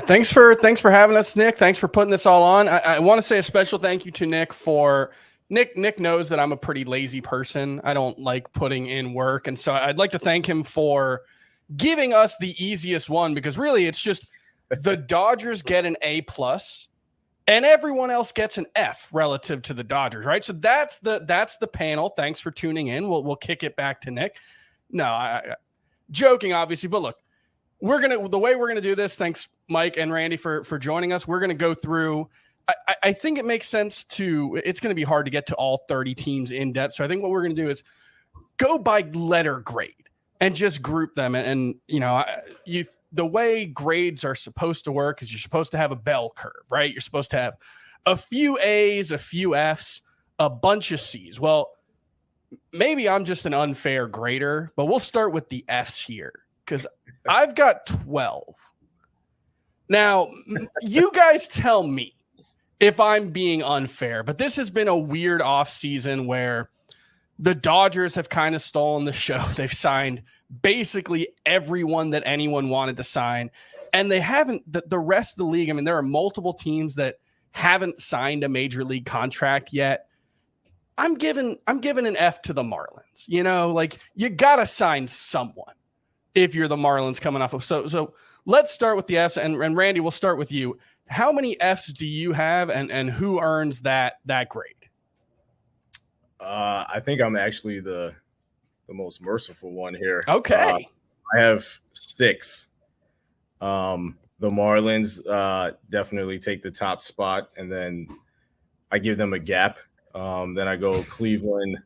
thanks for having us, Nick. Thanks for putting this all on. I want to say a special thank you to Nick for Nick knows that I'm a pretty lazy person. I don't like putting in work. And so I'd like to thank him for giving us the easiest one, because really it's just the Dodgers get an A+ and everyone else gets an F relative to the Dodgers, right? So that's the panel. Thanks for tuning in. We'll kick it back to Nick. No, I joking, obviously, but look, the way we're gonna do this. Thanks, Mike and Randy, for joining us. We're gonna go through. I think it makes sense to. It's gonna be hard to get to all 30 teams in depth. So I think what we're gonna do is go by letter grade and just group them. And the way grades are supposed to work is you're supposed to have a bell curve, right? You're supposed to have a few A's, a few F's, a bunch of C's. Well, maybe I'm just an unfair grader, but we'll start with the F's here, because I've got 12. Now, you guys tell me if I'm being unfair, but this has been a weird offseason where the Dodgers have kind of stolen the show. They've signed basically everyone that anyone wanted to sign, and they haven't. The rest of the league, I mean, there are multiple teams that haven't signed a major league contract yet. I'm giving an F to the Marlins. Like, you got to sign someone if you're the Marlins coming off of. So let's start with the Fs, and Randy, we'll start with you. How many Fs do you have, and who earns that grade? I think I'm actually the most merciful one here. Okay. I have 6. The Marlins definitely take the top spot, and then I give them a gap. Then I go Cleveland,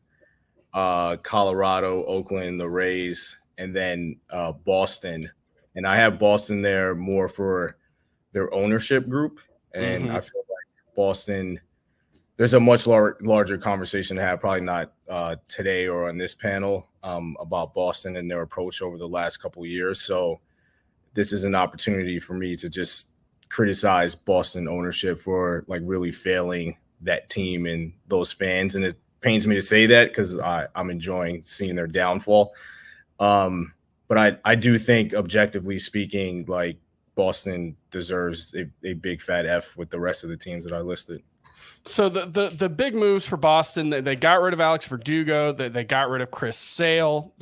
Colorado, Oakland, the Rays, and then Boston. And I have Boston there more for their ownership group. And I feel like Boston, there's a much larger conversation to have, probably not today or on this panel, about Boston and their approach over the last couple of years. So this is an opportunity for me to just criticize Boston ownership for like really failing that team and those fans. And it pains me to say that because I'm enjoying seeing their downfall. But I do think, objectively speaking, like Boston deserves a big fat F with the rest of the teams that I listed. So the big moves for Boston, they got rid of Alex Verdugo, they got rid of Chris Sale.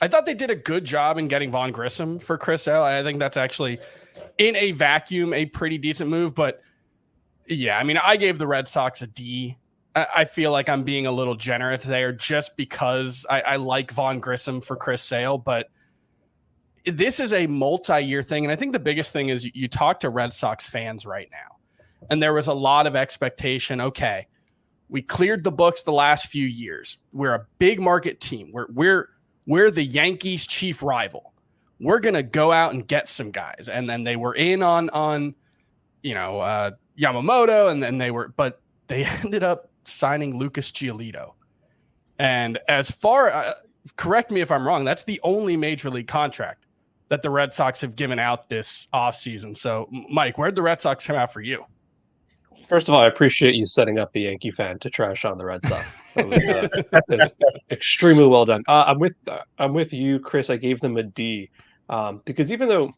I thought they did a good job in getting Vaughn Grissom for Chris Sale. I think that's actually, in a vacuum, a pretty decent move. But yeah, I mean, I gave the Red Sox a D. I feel like I'm being a little generous there just because I like Vaughn Grissom for Chris Sale, but this is a multi-year thing. And I think the biggest thing is you talk to Red Sox fans right now, and there was a lot of expectation. Okay, we cleared the books the last few years. We're a big market team. We're the Yankees' chief rival. We're going to go out and get some guys. And then they were in on Yamamoto, and then but they ended up signing Lucas Giolito. And as far, correct me if I'm wrong, that's the only major league contract that the Red Sox have given out this offseason. So, Mike, where'd the Red Sox come out for you? First of all, I appreciate you setting up the Yankee fan to trash on the Red Sox. That was extremely well done. I'm with you, Chris. I gave them a D because even though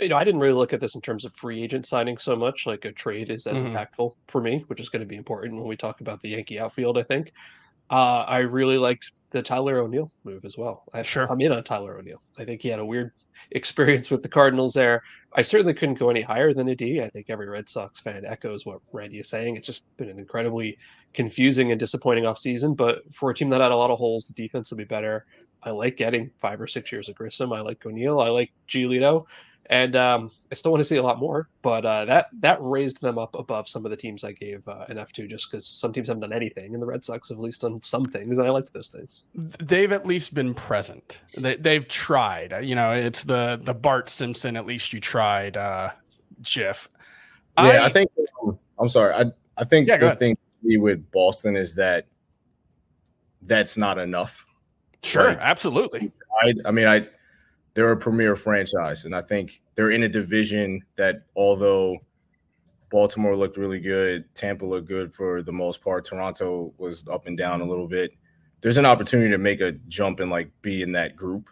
I didn't really look at this in terms of free agent signing so much, like a trade is as impactful for me, which is going to be important when we talk about the Yankee outfield, I think. I really liked the Tyler O'Neill move as well. I'm in on Tyler O'Neill. I think he had a weird experience with the Cardinals there. I certainly couldn't go any higher than a D. I think every Red Sox fan echoes what Randy is saying. It's just been an incredibly confusing and disappointing offseason. But for a team that had a lot of holes, the defense will be better. I like getting 5 or 6 years of Grissom. I like O'Neill. I like Giolito. And I still want to see a lot more, but that raised them up above some of the teams I gave an F2 just because some teams haven't done anything, and the Red Sox have at least done some things, and I liked those things. They've at least been present. They've tried. It's the Bart Simpson, at least you tried, GIF. Yeah, I think I'm sorry. I think the thing with Boston is that's not enough. Sure, absolutely. They're a premier franchise, and I think they're in a division that, although Baltimore looked really good, Tampa looked good for the most part, Toronto was up and down a little bit. There's an opportunity to make a jump and be in that group,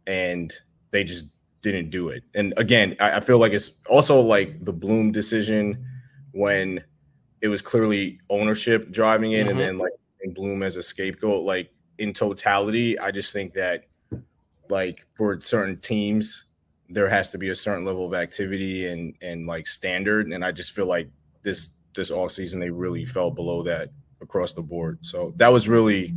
and they just didn't do it. And again, I feel like it's also like the Bloom decision when it was clearly ownership driving it, and then like Bloom as a scapegoat. Like in totality, I just think that like for certain teams, there has to be a certain level of activity and like standard. And I just feel like this offseason they really fell below that across the board. So that was really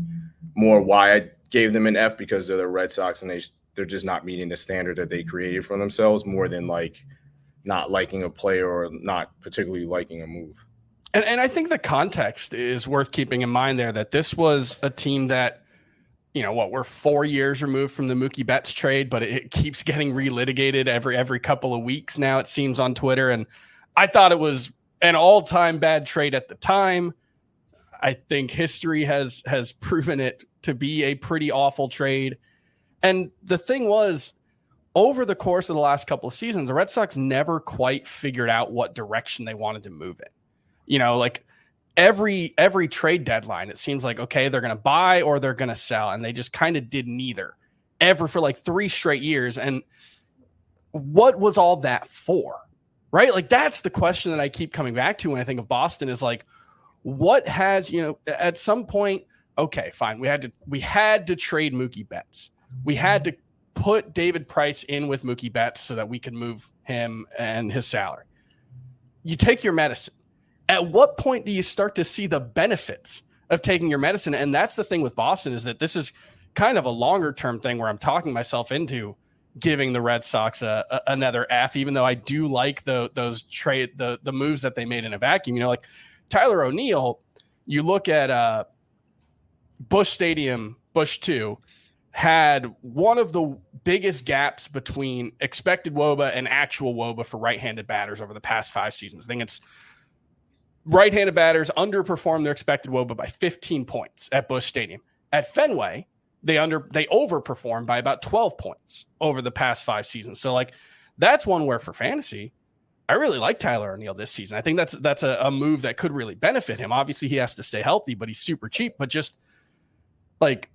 more why I gave them an F, because they're the Red Sox and they're just not meeting the standard that they created for themselves, more than like not liking a player or not particularly liking a move. And I think the context is worth keeping in mind there, that this was a team that, you know what, we're 4 years removed from the Mookie Betts trade, but it keeps getting relitigated every couple of weeks now, it seems, on Twitter. And I thought it was an all-time bad trade at the time. I think history has proven it to be a pretty awful trade. And the thing was, over the course of the last couple of seasons, the Red Sox never quite figured out what direction they wanted to move in. You know, like every trade deadline, it seems like, okay, they're going to buy or they're going to sell. And they just kind of did neither ever for like 3 straight years. And what was all that for? Right? Like, that's the question that I keep coming back to when I think of Boston, is like, what has, you know, at some point, okay, fine. We had to trade Mookie Betts. We had to put David Price in with Mookie Betts so that we could move him and his salary. You take your medicine. At what point do you start to see the benefits of taking your medicine? And that's the thing with Boston, is that this is kind of a longer term thing where I'm talking myself into giving the Red Sox another F, even though I do like the moves that they made in a vacuum. You know, like Tyler O'Neill, you look at Busch Stadium, Busch 2, had one of the biggest gaps between expected WOBA and actual WOBA for right-handed batters over the past 5 seasons. I think it's right-handed batters underperformed their expected WOBA by 15 points at Busch Stadium. At Fenway, they overperformed by about 12 points over the past 5 seasons. So like, that's one where for fantasy, I really like Tyler O'Neill this season. I think that's a move that could really benefit him. Obviously, he has to stay healthy, but he's super cheap. But just like,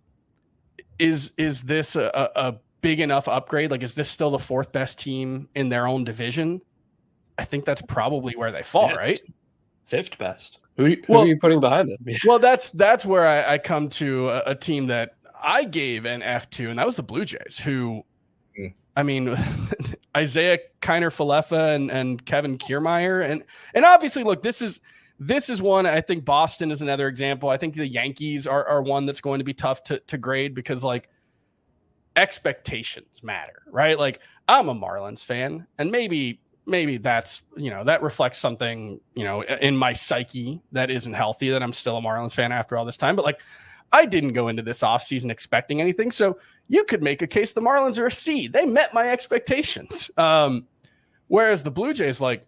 is this a big enough upgrade? Like, is this still the 4th best team in their own division? I think that's probably where they fall, right? 5th best. Who are you putting behind them? Well, that's where I come to a team that I gave an F to, and that was the Blue Jays, who, I mean, Isaiah Kiner-Falefa and Kevin Kiermaier. And obviously, look, this is one. I think Boston is another example. I think the Yankees are one that's going to be tough to grade, because like, expectations matter, right? Like, I'm a Marlins fan, and maybe that's, you know, that reflects something, you know, in my psyche that isn't healthy, that I'm still a Marlins fan after all this time. But like, I didn't go into this offseason expecting anything. So you could make a case the Marlins are a C. They met my expectations. Whereas the Blue Jays, like,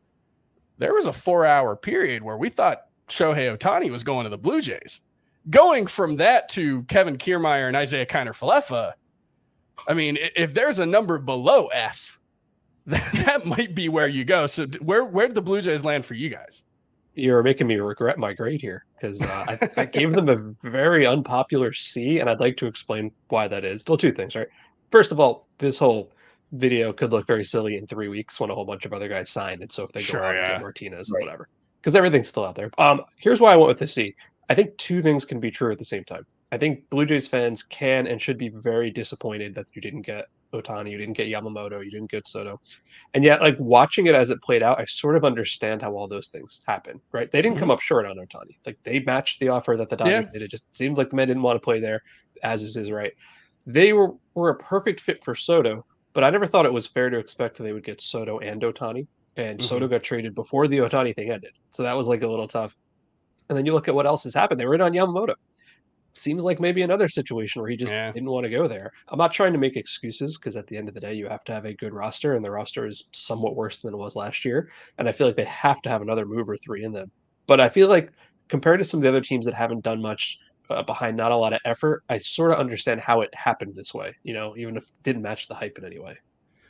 there was a 4-hour period where we thought Shohei Ohtani was going to the Blue Jays. Going from that to Kevin Kiermaier and Isaiah Kiner-Falefa, I mean, if there's a number below F, that might be where you go. So where did the Blue Jays land for you guys? You're making me regret my grade here, because I gave them a very unpopular C, and I'd like to explain why that is. Still 2 things, right? First of all, this whole video could look very silly in 3 weeks when a whole bunch of other guys sign it. So if they go out and get Martinez or whatever, because everything's still out there. Here's why I went with the C. I think 2 things can be true at the same time. I think Blue Jays fans can and should be very disappointed that you didn't get Ohtani, you didn't get Yamamoto, you didn't get Soto. And yet, like, watching it as it played out, I sort of understand how all those things happen, right? They didn't come up short on Ohtani. Like, they matched the offer that the Dodgers did. It just seemed like the man didn't want to play there, as is his right. They were a perfect fit for Soto, but I never thought it was fair to expect they would get Soto and Ohtani. And Soto got traded before the Ohtani thing ended. So that was like a little tough. And then you look at what else has happened. They were in on Yamamoto. Seems like maybe another situation where he just didn't want to go there. I'm not trying to make excuses, because at the end of the day, you have to have a good roster, and the roster is somewhat worse than it was last year. And I feel like they have to have another move or 3 in them. But I feel like compared to some of the other teams that haven't done much behind not a lot of effort, I sort of understand how it happened this way, you know, even if it didn't match the hype in any way.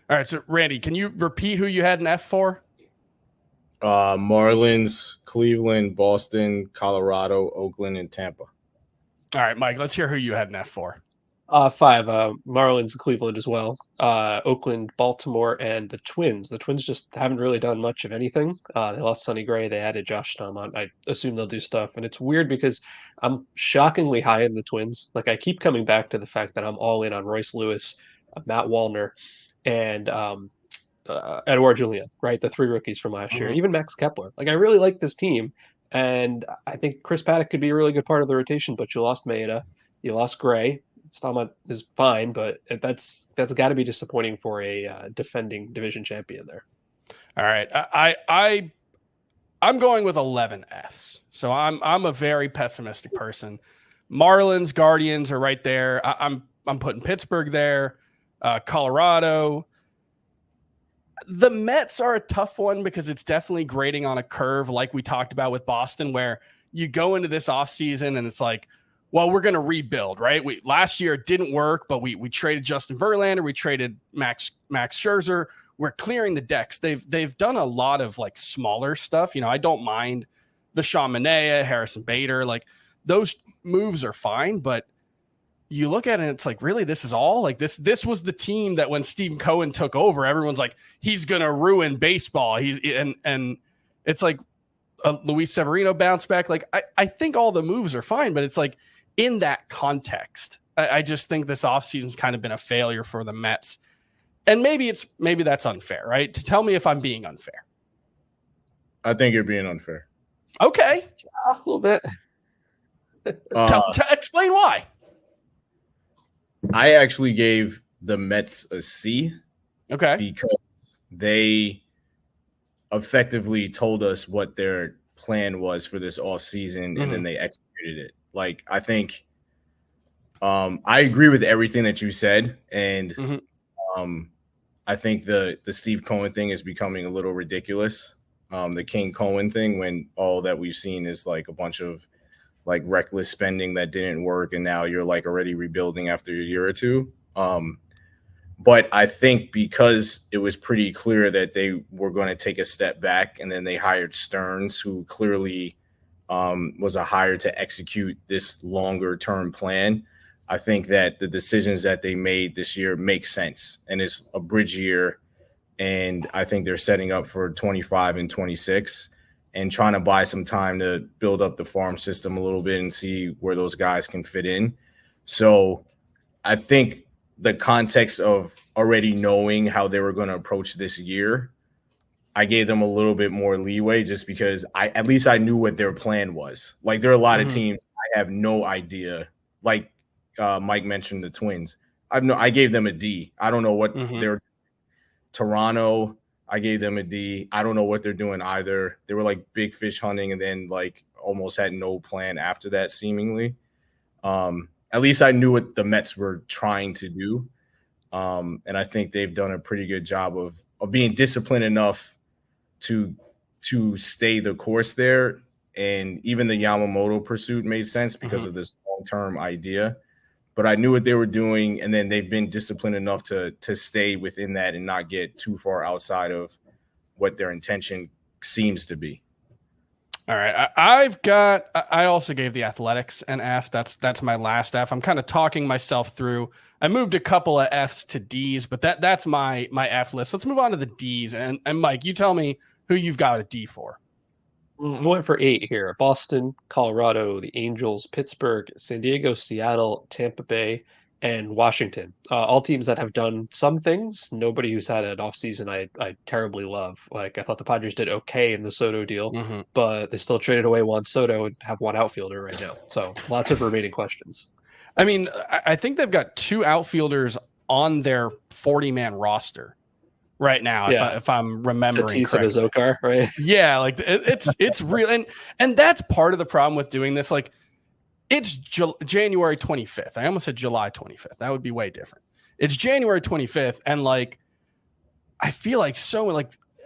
All right. So Randy, can you repeat who you had an F for? Marlins, Cleveland, Boston, Colorado, Oakland, and Tampa. All right, Mike, let's hear who you had an F for. Five. Marlins, Cleveland as well. Oakland, Baltimore, and the Twins. The Twins just haven't really done much of anything. They lost Sonny Gray. They added Josh Stalmont. I assume they'll do stuff. And it's weird because I'm shockingly high in the Twins. Like I keep coming back to the fact that I'm all in on Royce Lewis, Matt Wallner, and Edouard Julien, right? The three rookies from last year. Even Max Kepler. Like I really like this team. And I think Chris Paddock could be a really good part of the rotation, but you lost Maeda. You lost Gray. Stalmont is fine, but that's got to be disappointing for a defending division champion there. All right, I'm going with 11 Fs. So I'm a very pessimistic person. Marlins, Guardians are right there. I'm putting Pittsburgh there. Colorado. The Mets are a tough one because it's definitely grading on a curve, like we talked about with Boston, where you go into this offseason and it's like, well, we're going to rebuild, right? Last year it didn't work, but we traded Justin Verlander, we traded Max Scherzer. We're clearing the decks. They've done a lot of like smaller stuff. You know, I don't mind the Sean Manaea, Harrison Bader, like those moves are fine, but you look at it and it's like, really, this is all? Like this was the team that when Steve Cohen took over, everyone's like, he's going to ruin baseball. And it's like Luis Severino bounced back. Like I think all the moves are fine, but it's like, in that context, I just think this offseason's kind of been a failure for the Mets. And maybe that's unfair, right? To tell me if I'm being unfair. I think you're being unfair. Okay. A little bit. Explain why. I actually gave the Mets a C. Okay. Because they effectively told us what their plan was for this offseason, and then they executed it. Like, I think I agree with everything that you said. And I think the Steve Cohen thing is becoming a little ridiculous. The King Cohen thing, when all that we've seen is like a bunch of like reckless spending that didn't work. And now you're like already rebuilding after a year or two. But I think because it was pretty clear that they were going to take a step back, and then they hired Stearns, who clearly was a hire to execute this longer term plan. I think that the decisions that they made this year make sense, and it's a bridge year. And I think they're setting up for 25 and 26 and trying to buy some time to build up the farm system a little bit and see where those guys can fit in. So I think the context of already knowing how they were going to approach this year, I gave them a little bit more leeway just because at least I knew what their plan was. Like there are a lot of teams I have no idea. Like Mike mentioned the Twins. I gave them a D. I don't know what they're. Toronto, I gave them a D. I don't know what they're doing either. They were like big fish hunting and then like almost had no plan after that seemingly. At least I knew what the Mets were trying to do. And I think they've done a pretty good job of being disciplined enough to stay the course there. And even the Yamamoto pursuit made sense because of this long-term idea. But I knew what they were doing, and then they've been disciplined enough to stay within that and not get too far outside of what their intention seems to be. All right. I also gave the Athletics an F. That's my last F. I'm kind of talking myself through. I moved a couple of Fs to Ds, but that's my F list. Let's move on to the Ds. And Mike, you tell me who you've got a D for. I went for 8 here. Boston, Colorado, the Angels, Pittsburgh, San Diego, Seattle, Tampa Bay, and Washington. All teams that have done some things. Nobody who's had an offseason I terribly love. Like, I thought the Padres did okay in the Soto deal, but they still traded away Juan Soto and have one outfielder right now. So lots of remaining questions. I mean, I think they've got 2 outfielders on their 40-man roster right now, if I'm remembering correctly. And Zokar, right? Yeah, like it's real, and that's part of the problem with doing this. Like, it's January 25th. I almost said July 25th. That would be way different. It's January 25th, and like, I feel like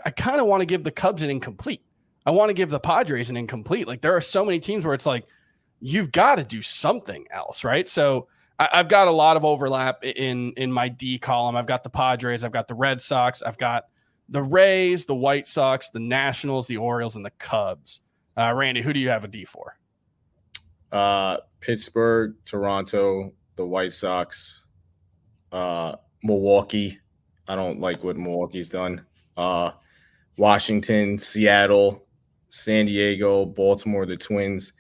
I kind of want to give the Cubs an incomplete. I want to give the Padres an incomplete. Like, there are so many teams where it's like, you've got to do something else, right? So I've got a lot of overlap in my D column. I've got the Padres, I've got the Red Sox, I've got the Rays, the White Sox, the Nationals, the Orioles, and the Cubs. Randy, who do you have a D for? Pittsburgh, Toronto, the White Sox, Milwaukee. I don't like what Milwaukee's done. Washington, Seattle, San Diego, Baltimore, the Twins.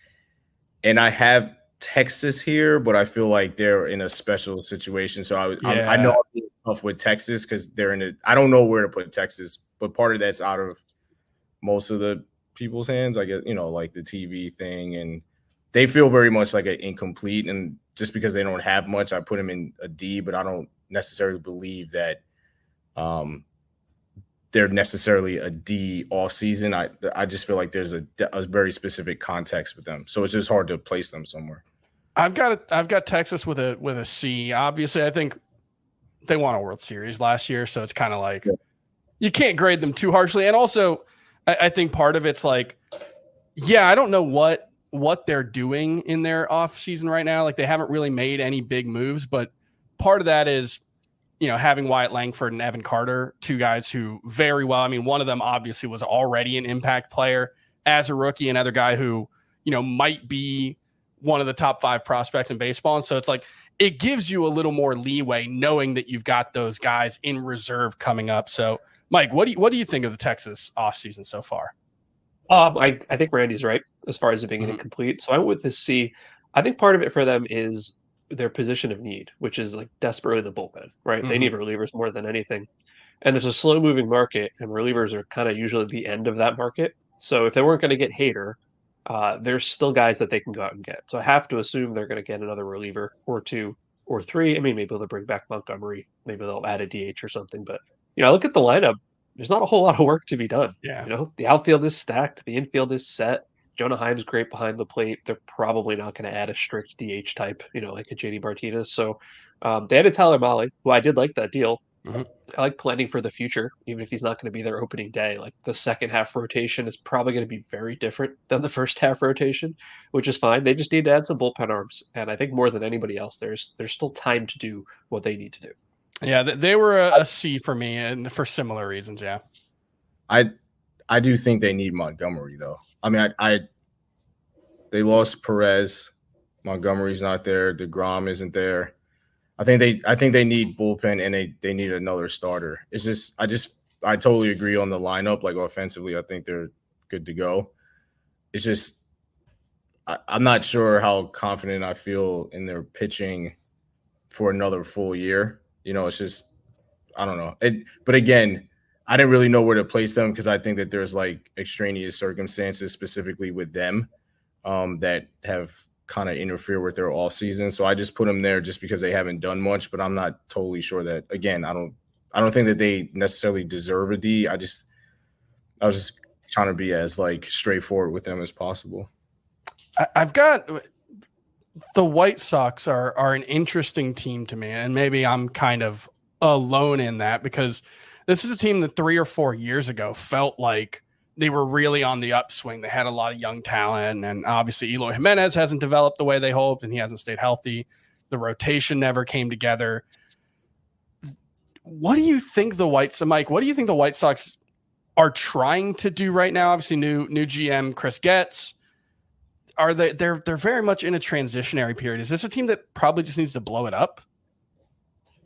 And I have Texas here, but I feel like they're in a special situation. So I know I'm being tough with Texas because they're in I don't know where to put Texas, but part of that's out of most of the people's hands. I guess, like the TV thing, and they feel very much like an incomplete. And just because they don't have much, I put them in a D, but I don't necessarily believe that they're necessarily a D off season. I just feel like there's a very specific context with them, so it's just hard to place them somewhere. I've got Texas with a C. Obviously, I think they won a World Series last year, so it's kind of like you can't grade them too harshly. And also, I think part of it's like, I don't know what they're doing in their off season right now. Like they haven't really made any big moves, but part of that is, having Wyatt Langford and Evan Carter, two guys who very well, I mean, one of them obviously was already an impact player as a rookie, another guy who, might be one of the top 5 prospects in baseball. And so it's like, it gives you a little more leeway knowing that you've got those guys in reserve coming up. So Mike, what do you think of the Texas offseason so far? I think Randy's right as far as it being incomplete. So I went with this C. I think part of it for them is their position of need, which is like desperately the bullpen, right? They need relievers more than anything. And it's a slow moving market, and relievers are kind of usually the end of that market. So if they weren't going to get Hader, there's still guys that they can go out and get. So I have to assume they're going to get another reliever or 2 or 3. I mean, maybe they'll bring back Montgomery. Maybe they'll add a DH or something. But, I look at the lineup. There's not a whole lot of work to be done. Yeah. The outfield is stacked. The infield is set. Jonah Heim's great behind the plate. They're probably not going to add a strict DH type, like a JD Martinez. So they added Tyler Mahle, who I did like that deal. I like planning for the future, even if he's not going to be there opening day. Like the second half rotation is probably going to be very different than the first half rotation, which is fine. They just need to add some bullpen arms. And I think more than anybody else, there's still time to do what they need to do. Yeah, they were a C for me, and for similar reasons. Yeah, I do think they need Montgomery though. I mean, they lost Perez. Montgomery's not there. DeGrom isn't there. I think they need bullpen, and they need another starter. It's just I totally agree on the lineup. Like offensively, I think they're good to go. It's just I'm not sure how confident I feel in their pitching for another full year. It's just I don't know. But again, I didn't really know where to place them because I think that there's like extraneous circumstances specifically with them that have kind of interfere with their off season. So I just put them there just because they haven't done much, but I'm not totally sure that, again, I don't think that they necessarily deserve a D. I was just trying to be as like straightforward with them as possible. I've got the White Sox are an interesting team to me, and maybe I'm kind of alone in that because this is a team that 3 or 4 years ago felt like they were really on the upswing. They had a lot of young talent, and obviously Eloy Jimenez hasn't developed the way they hoped, and he hasn't stayed healthy. The rotation never came together. What do you think Mike, what do you think the White Sox are trying to do right now? Obviously new GM Chris Getz. They're very much in a transitionary period. Is this a team that probably just needs to blow it up?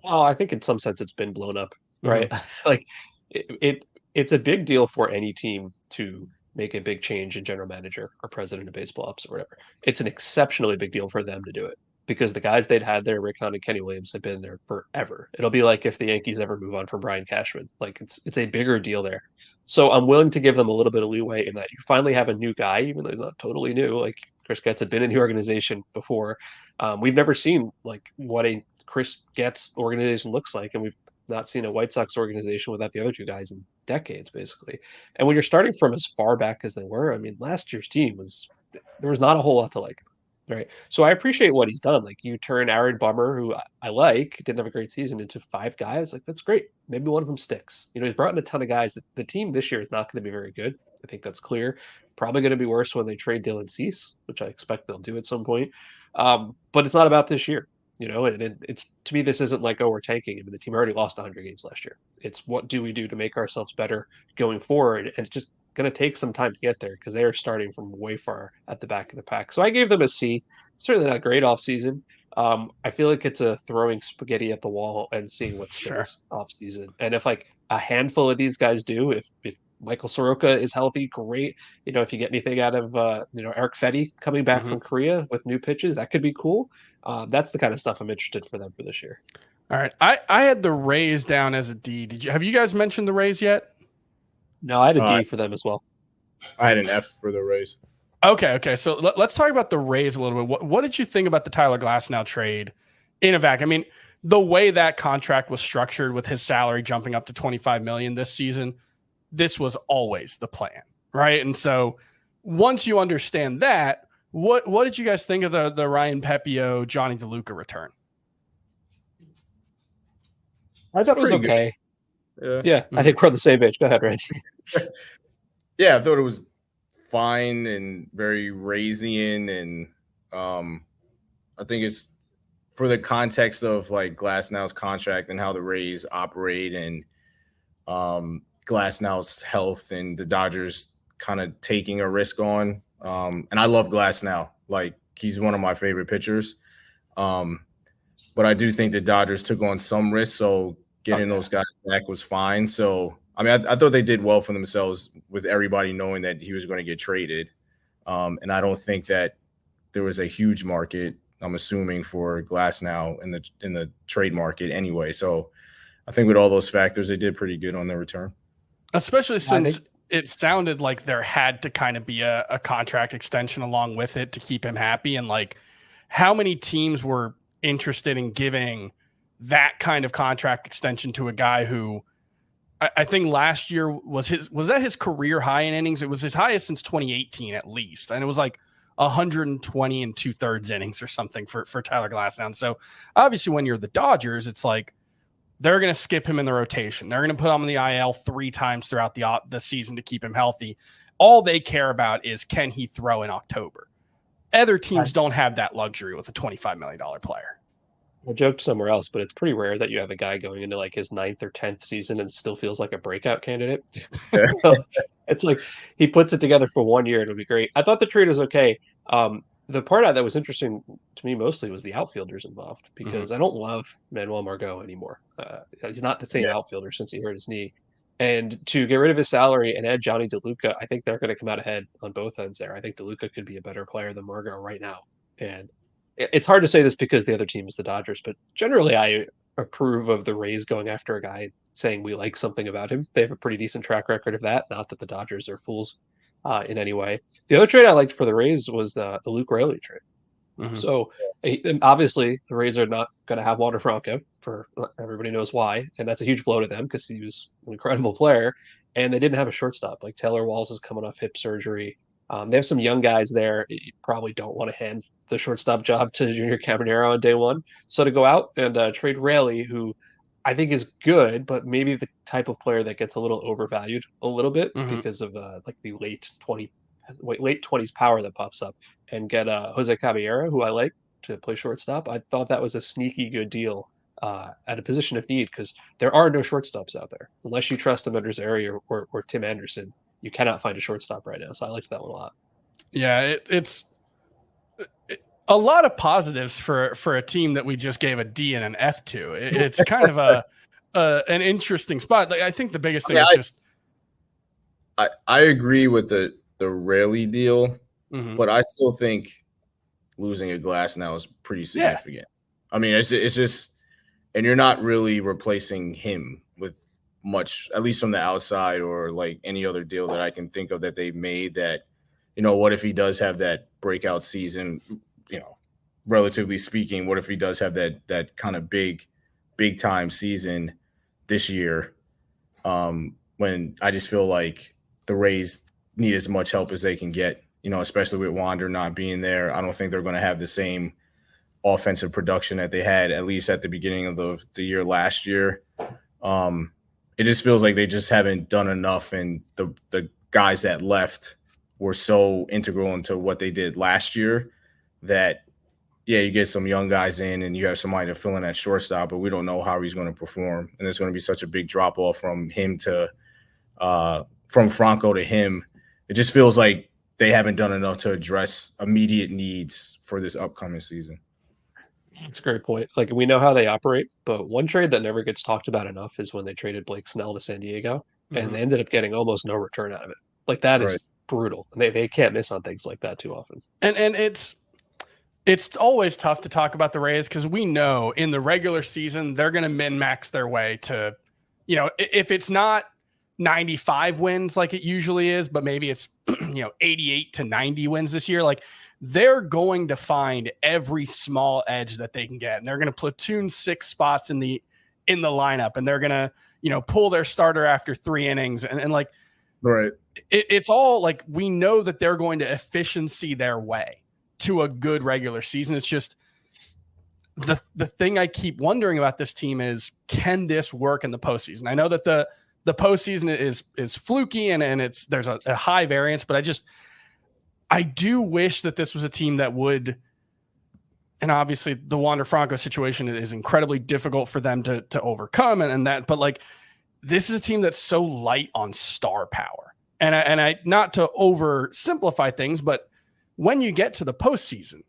Well, I think in some sense it's been blown up, right? Like it's a big deal for any team to make a big change in general manager or president of baseball ops or whatever. It's an exceptionally big deal for them to do it because the guys they'd had there, Rick Hahn and Kenny Williams, have been there forever. It'll be like if the Yankees ever move on from Brian Cashman. Like it's a bigger deal there. So I'm willing to give them a little bit of leeway in that you finally have a new guy, even though he's not totally new. Like Chris Getz had been in the organization before. We've never seen like what a Chris Getz organization looks like, and we've not seen a White Sox organization without the other two guys in decades, basically. And when you're starting from as far back as they were, I mean, last year's team there was not a whole lot to like. Right. So I appreciate what he's done. Like you turn Aaron Bummer, who I like, didn't have a great season, into 5 guys. Like that's great. Maybe one of them sticks. He's brought in a ton of guys. The team this year is not going to be very good. I think that's clear. Probably going to be worse when they trade Dylan Cease, which I expect they'll do at some point. But it's not about this year. And it's to me, this isn't like, oh, we're tanking. I mean, the team already lost 100 games last year. It's what do we do to make ourselves better going forward? And it's just going to take some time to get there because they are starting from way far at the back of the pack. So I gave them a C. Certainly not great off season. I feel like it's a throwing spaghetti at the wall and seeing what Sure. sticks off season. And if like a handful of these guys do, if Michael Soroka is healthy, great. If you get anything out of Eric Fetty coming back from Korea with new pitches, that could be cool. That's the kind of stuff I'm interested for them for this year. All right. I had the Rays down as a D. Have you guys mentioned the Rays yet? No, I had a D for them as well. I had an F for the Rays. Okay. So let's talk about the Rays a little bit. What did you think about the Tyler Glasnow trade in a vac? I mean, the way that contract was structured with his salary jumping up to $25 million this season, this was always the plan, right? And so once you understand that, what did you guys think of the Ryan Pepiot, Johnny DeLuca return? I thought it was okay. Yeah. I think we're on the same page. Go ahead, Randy. Yeah, I thought it was fine and very Raysian, and I think it's for the context of like Glasnow's contract and how the Rays operate, and Glasnow's health and the Dodgers kind of taking a risk on. And I love Glasnow. Like, he's one of my favorite pitchers. But I do think the Dodgers took on some risk, so getting those guys back was fine. So, I mean, I thought they did well for themselves with everybody knowing that he was going to get traded. And I don't think that there was a huge market, I'm assuming, for Glasnow in the trade market anyway. So I think with all those factors, they did pretty good on their return. Especially since it sounded like there had to kind of be a contract extension along with it to keep him happy. And like, how many teams were interested in giving that kind of contract extension to a guy who I think last year was that his career high in innings? It was his highest since 2018 at least. And it was like 120 and 2/3 innings or something for Tyler Glasnow. So obviously when you're the Dodgers, it's like they're going to skip him in the rotation. They're going to put him on the IL 3 times throughout the season to keep him healthy. All they care about is, can he throw in October? Other teams don't have that luxury with a $25 million player. I joked somewhere else, but it's pretty rare that you have a guy going into like his 9th or 10th season and still feels like a breakout candidate. So it's like he puts it together for 1 year. It'll be great. I thought the trade was okay. The part that was interesting to me mostly was the outfielders involved, because I don't love Manuel Margot anymore. He's not the same outfielder since he hurt his knee. And to get rid of his salary and add Johnny DeLuca, I think they're going to come out ahead on both ends there. I think DeLuca could be a better player than Margot right now. And it's hard to say this because the other team is the Dodgers, but generally I approve of the Rays going after a guy saying we like something about him. They have a pretty decent track record of that. Not that the Dodgers are fools in any way. The other trade I liked for the Rays was the Luke Raley trade. So obviously the Rays are not going to have Wander Franco, for everybody knows why, and that's a huge blow to them because he was an incredible player, and they didn't have a shortstop. Like Taylor Walls is coming off hip surgery. They have some young guys there. You probably don't want to hand the shortstop job to Junior Caminero on day one. So to go out and trade Raley, who I think is good, but maybe the type of player that gets a little overvalued a little bit because of like the late 20s power that pops up, and get Jose Caballero, who I like, to play shortstop. I thought that was a sneaky good deal at a position of need, because there are no shortstops out there unless you trust Amender Zeri or Tim Anderson. You cannot find a shortstop right now, so I liked that one a lot. Yeah, it's a lot of positives for a team that we just gave a D and an F to. It's kind of an interesting spot. Like, I think the biggest thing is just. I agree with the Raley deal, but I still think losing a Glasnow is pretty significant. Yeah. I mean, it's just, and you're not really replacing him with much, at least from the outside, or like any other deal that I can think of that they've made that, what if he does have that breakout season, relatively speaking, what if he does have that kind of big time season this year? When I just feel like the Rays need as much help as they can get, especially with Wander not being there. I don't think they're going to have the same offensive production that they had, at least at the beginning of the year last year. It just feels like they just haven't done enough, and the guys that left were so integral into what they did last year that, yeah, you get some young guys in and you have somebody to fill in at shortstop, but we don't know how he's going to perform. And there's going to be such a big drop off from him to from Franco to him. It just feels like they haven't done enough to address immediate needs for this upcoming season. That's a great point. Like we know how they operate, but one trade that never gets talked about enough is when they traded Blake Snell to San Diego, and Mhm. they ended up getting almost no return out of it. Like that is Right. brutal. They can't miss on things like that too often. And it's always tough to talk about the Rays because we know in the regular season they're going to min-max their way to, if it's not 95 wins like it usually is, but maybe it's 88 to 90 wins this year. Like they're going to find every small edge that they can get, and they're going to platoon 6 spots in the lineup, and they're going to pull their starter after 3 innings, and like Right. it's all like we know that they're going to efficiency their way to a good regular season. It's just the thing I keep wondering about this team is, can this work in the postseason? I know that the postseason is fluky and there's a high variance, but I do wish that this was a team that would, and obviously the Wander Franco situation is incredibly difficult for them to overcome and that, but like this is a team that's so light on star power. And I not to oversimplify things, but when you get to the postseason,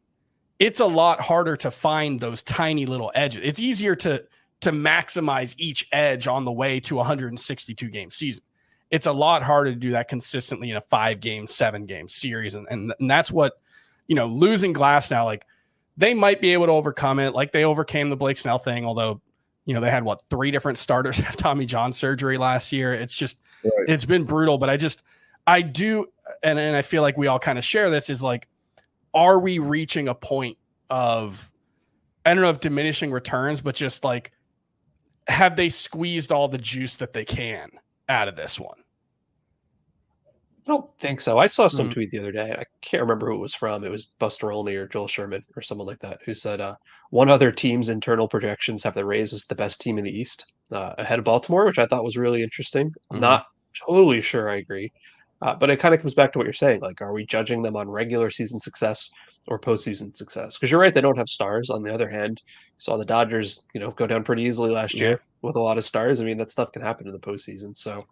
it's a lot harder to find those tiny little edges. It's easier to maximize each edge on the way to a 162 game season. It's a lot harder to do that consistently in a 5-game, 7-game series. And that's what, losing Glass now, like they might be able to overcome it. Like they overcame the Blake Snell thing, although, they had 3 different starters have Tommy John surgery last year. It's just, right. It's been brutal, but I do. And I feel like we all kind of share this, is like, are we reaching a point of, I don't know if diminishing returns, but just like, have they squeezed all the juice that they can out of this one? I don't think so. I saw some tweet the other day. I can't remember who it was from. It was Buster Olney or Joel Sherman or someone like that, who said one other team's internal projections have the Rays as the best team in the East, ahead of Baltimore, which I thought was really interesting. Not totally sure I agree. But it kind of comes back to what you're saying. Like, are we judging them on regular season success or postseason success? Because you're right, they don't have stars. On the other hand, saw the Dodgers, go down pretty easily last year with a lot of stars. I mean, that stuff can happen in the postseason. So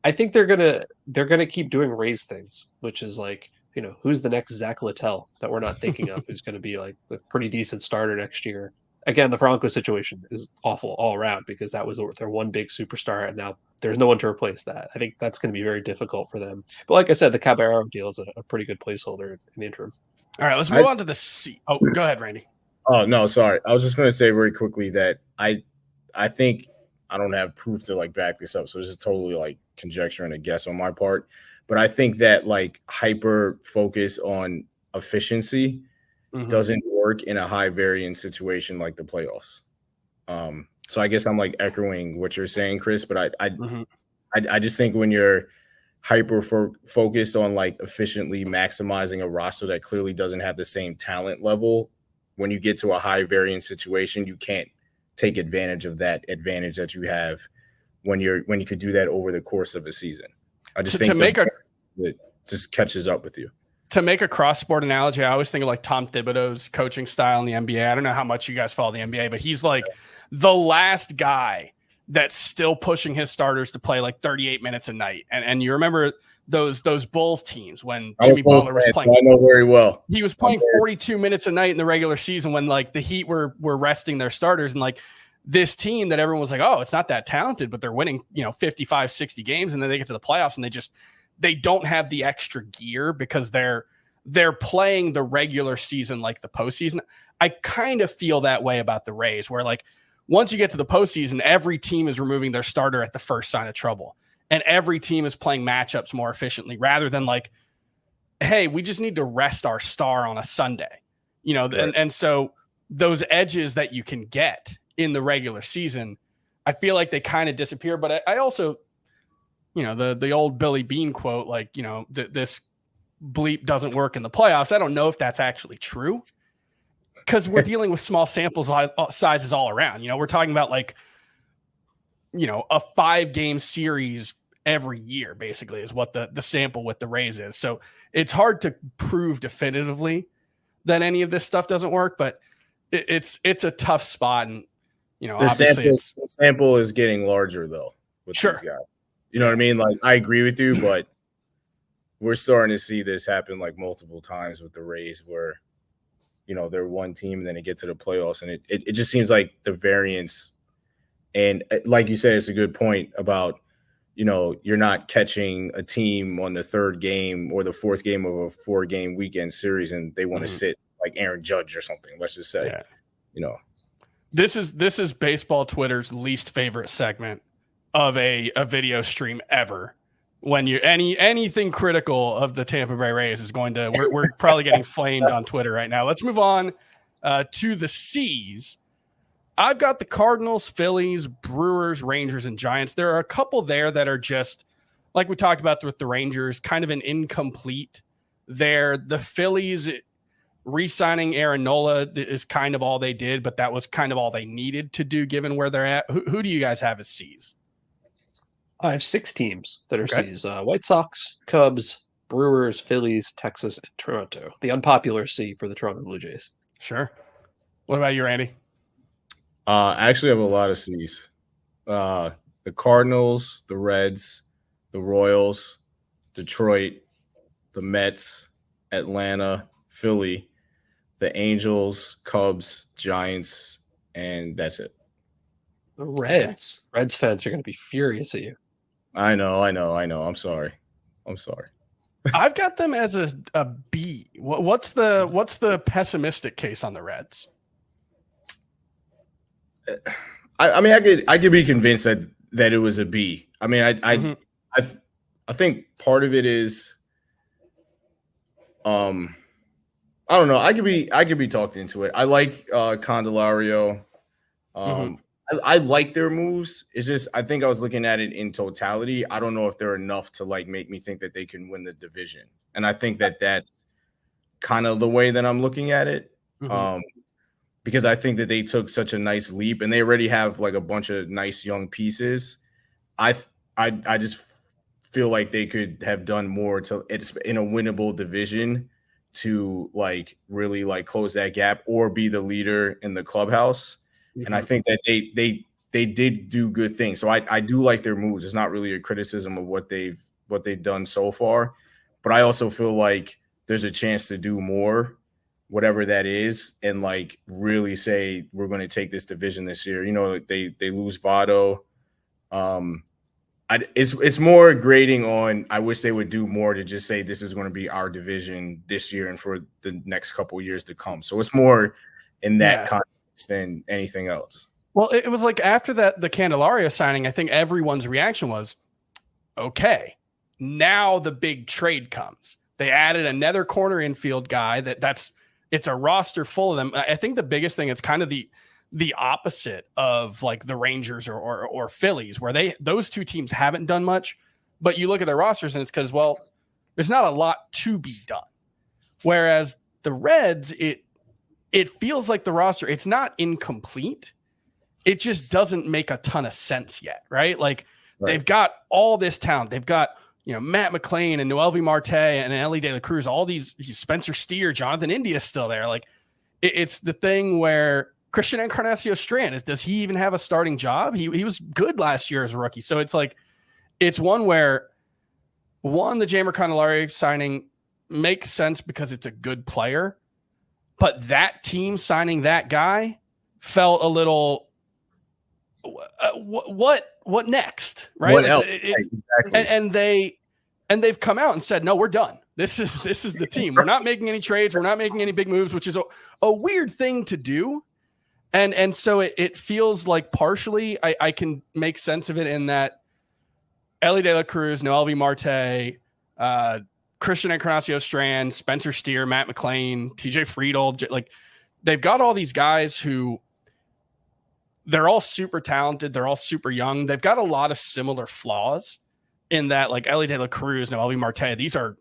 I think they're gonna keep doing Rays things, which is like, who's the next Zach Littell that we're not thinking of, who's going to be like the pretty decent starter next year. Again, the Franco situation is awful all around because that was their one big superstar, and now there's no one to replace that. I think that's going to be very difficult for them. But like I said, the Caballero deal is a pretty good placeholder in the interim. All right, let's move on to the C. Oh, go ahead, Randy. Oh, no, sorry. I was just going to say very quickly that I think I don't have proof to like back this up, so this is totally like conjecture and a guess on my part. But I think that like hyper focus on efficiency doesn't work in a high variance situation like the playoffs. So I guess I'm like echoing what you're saying, Chris, but I just think when you're hyper focused on like efficiently maximizing a roster that clearly doesn't have the same talent level, when you get to a high variance situation, you can't take advantage of that advantage that you have when you could do that over the course of a season. I just think it just catches up with you. To make a cross-sport analogy, I always think of like Tom Thibodeau's coaching style in the NBA. I don't know how much you guys follow the NBA, but he's like the last guy that's still pushing his starters to play like 38 minutes a night. And you remember those Bulls teams when Jimmy Butler was playing. So I know very well. He was playing 42 minutes a night in the regular season when like the Heat were resting their starters, and like this team that everyone was like, oh, it's not that talented, but they're winning, 55, 60 games. And then they get to the playoffs and they don't have the extra gear because they're playing the regular season like the postseason. I kind of feel that way about the Rays, where like once you get to the postseason, every team is removing their starter at the first sign of trouble. And every team is playing matchups more efficiently rather than like, hey, we just need to rest our star on a Sunday, right. And so those edges that you can get in the regular season, I feel like they kind of disappear. But I also, the old Billy Bean quote, like, this bleep doesn't work in the playoffs. I don't know if that's actually true because we're dealing with small sample sizes all around. We're talking about like, a 5-game series every year basically is what the sample with the Rays is. So it's hard to prove definitively that any of this stuff doesn't work, but it's a tough spot. And, the sample is getting larger though. With sure. These guys. You know what I mean? Like, I agree with you, but we're starting to see this happen like multiple times with the Rays where, they're one team and then they get to the playoffs, and it just seems like the variance. And like you said, it's a good point about, you're not catching a team on the third game or the fourth game of a 4-game weekend series and they want to sit like Aaron Judge or something. Let's just say, This is baseball Twitter's least favorite segment of a video stream ever. When you anything critical of the Tampa Bay Rays is going to, we're probably getting flamed on Twitter right now. Let's move on to the C's. I've got the Cardinals, Phillies, Brewers, Rangers, and Giants. There are a couple there that are just, like we talked about with the Rangers, kind of an incomplete there. The Phillies re-signing Aaron Nola is kind of all they did, but that was kind of all they needed to do given where they're at. Who do you guys have as C's? I have 6 teams that are C's. White Sox, Cubs, Brewers, Phillies, Texas, and Toronto. The unpopular C for the Toronto Blue Jays. Sure. What about you, Randy? I actually have a lot of C's. The Cardinals, the Reds, the Royals, Detroit, the Mets, Atlanta, Philly, the Angels, Cubs, Giants, and that's it. The Reds. Reds fans are going to be furious at you. I know. I'm sorry. I've got them as a B. What's the pessimistic case on the Reds? I mean, I could be convinced that it was a B. I mean, I think part of it is, I don't know. I could be talked into it. I like Candelario. I like their moves. It's just I think I was looking at it in totality. I don't know if they're enough to like make me think that they can win the division. And I think that that's kind of the way that I'm looking at it. Because I think that they took such a nice leap and they already have like a bunch of nice young pieces. I just feel like they could have done more to it's in a winnable division to like really like close that gap or be the leader in the clubhouse. And I think that they did do good things. So I do like their moves. It's not really a criticism of what they've done so far, but I also feel like there's a chance to do more, whatever that is, and like really say we're going to take this division this year. They lose Votto. It's more grading on. I wish they would do more to just say this is going to be our division this year and for the next couple of years to come. So it's more in that context than anything else. Well, it was like after the Candelario signing, I think everyone's reaction was, okay, now the big trade comes. They added another corner infield guy it's a roster full of them. I think the biggest thing, it's kind of the opposite of like the Rangers or Phillies, where those two teams haven't done much, but you look at their rosters and it's because, well, there's not a lot to be done. Whereas the Reds, it feels like the roster, it's not incomplete. It just doesn't make a ton of sense yet, right? Like They've got all this talent. They've got, Matt McClain and Noelvi Marte and Ellie De La Cruz, all these, Spencer Steer, Jonathan India's still there. Like it's the thing where Christian Encarnacion-Strand does he even have a starting job? He was good last year as a rookie. So it's like, it's one where the Jeimer Candelario signing makes sense because it's a good player, but that team signing that guy felt a little, what next? Right. What else? Exactly. And they've come out and said, no, we're done. This is the team. We're not making any trades. We're not making any big moves, which is a weird thing to do. And so it feels like partially I can make sense of it in that Ellie De La Cruz, Noelvi Marte, Christian Encarnacion-Strand, Spencer Steer, Matt McClain, TJ Friedel, like they've got all these guys who they're all super talented. They're all super young. They've got a lot of similar flaws in that, like Ellie De La Cruz, Noelvi Marte, these are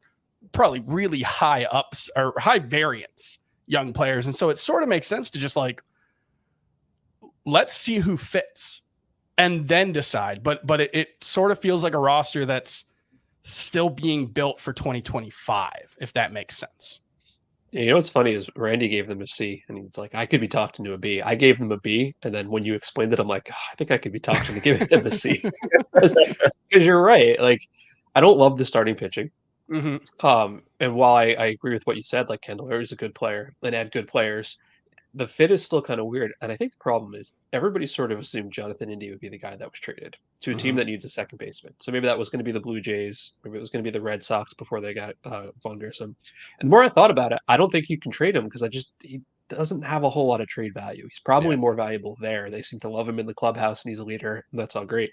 probably really high ups or high variance young players. And so it sort of makes sense to just like, let's see who fits and then decide. But it sort of feels like a roster that's still being built for 2025, if that makes sense. Yeah, what's funny is Randy gave them a C, and he's like, I could be talked into a B. I gave them a B, and then when you explained it, I'm like, I think I could be talked into giving them a C. Because you're right. Like, I don't love the starting pitching. And while I agree with what you said, like Kendall is a good player and add good players, the fit is still kind of weird. And I think the problem is everybody sort of assumed Jonathan India would be the guy that was traded to a team that needs a second baseman. So maybe that was going to be the Blue Jays. Maybe it was going to be the Red Sox before they got Von Grissom. And the more I thought about it, I don't think you can trade him because he doesn't have a whole lot of trade value. He's probably more valuable there. They seem to love him in the clubhouse and he's a leader. And that's all great.